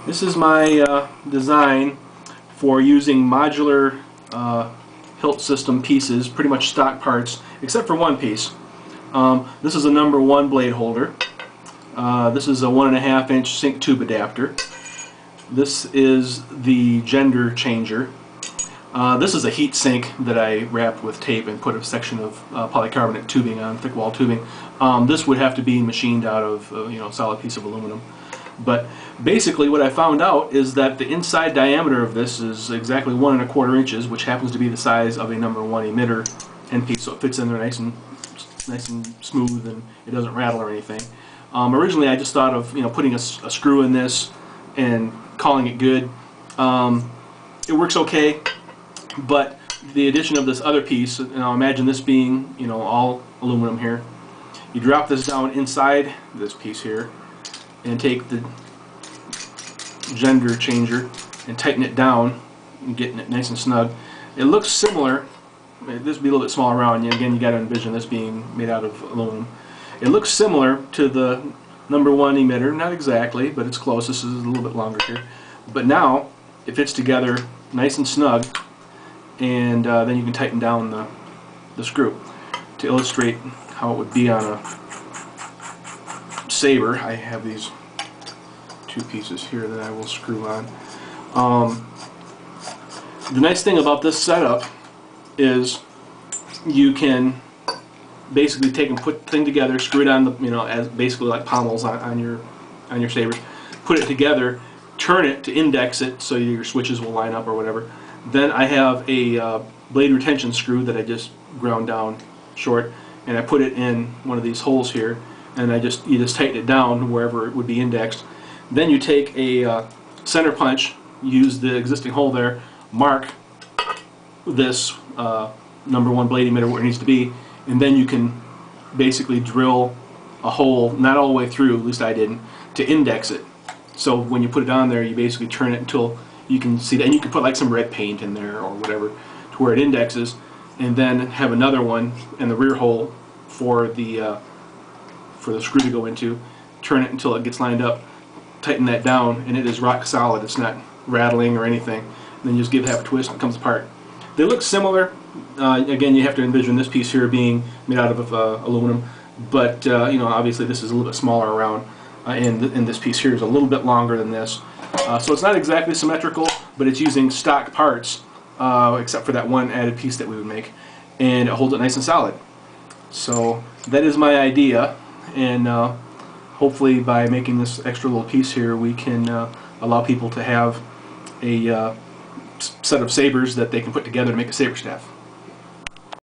This is my design for using modular hilt system pieces, pretty much stock parts, except for one piece. This is a #1 blade holder. This is a 1.5 inch sink tube adapter. This is the gender changer. This is a heat sink that I wrapped with tape and put a section of polycarbonate tubing on, thick wall tubing. This would have to be machined out of a solid piece of aluminum. But basically what I found out is that the inside diameter of this is exactly 1¼ inches, which happens to be the size of a #1 emitter end piece, so it fits in there nice and smooth and it doesn't rattle or anything. Originally I just thought of putting a screw in this and calling it good. It works okay, but the addition of this other piece, now imagine this being all aluminum here. You drop this down inside this piece here and take the gender changer and tighten it down and getting it nice and snug. It looks similar. This would be a little bit smaller around. Again, you got to envision this being made out of aluminum. It looks similar to the #1 emitter, not exactly, but it's close. This is a little bit longer here. But now it fits together nice and snug, and then you can tighten down the screw. To illustrate how it would be on a saber, I have these two pieces here that I will screw on. The nice thing about this setup is you can basically take and put the thing together, screw it on as basically like pommels on your sabers, put it together, turn it to index it so your switches will line up or whatever. Then I have a blade retention screw that I just ground down short, and I put it in one of these holes here, and you just tighten it down wherever it would be indexed. Then you take a center punch, use the existing hole there, mark this #1 blade emitter where it needs to be, and then you can basically drill a hole, not all the way through, at least I didn't, to index it. So when you put it on there, you basically turn it until you can see that, and you can put like some red paint in there or whatever to where it indexes, and then have another one in the rear hole for the screw to go into. Turn it until it gets lined up, tighten that down, and it is rock solid. It's not rattling or anything. And then you just give it half a twist and it comes apart. They look similar. Again, you have to envision this piece here being made out of aluminum, but obviously this is a little bit smaller around, and this piece here is a little bit longer than this. So it's not exactly symmetrical, but it's using stock parts, except for that one added piece that we would make, and it holds it nice and solid. So that is my idea, and hopefully by making this extra little piece here, we can allow people to have a set of sabers that they can put together to make a saber staff.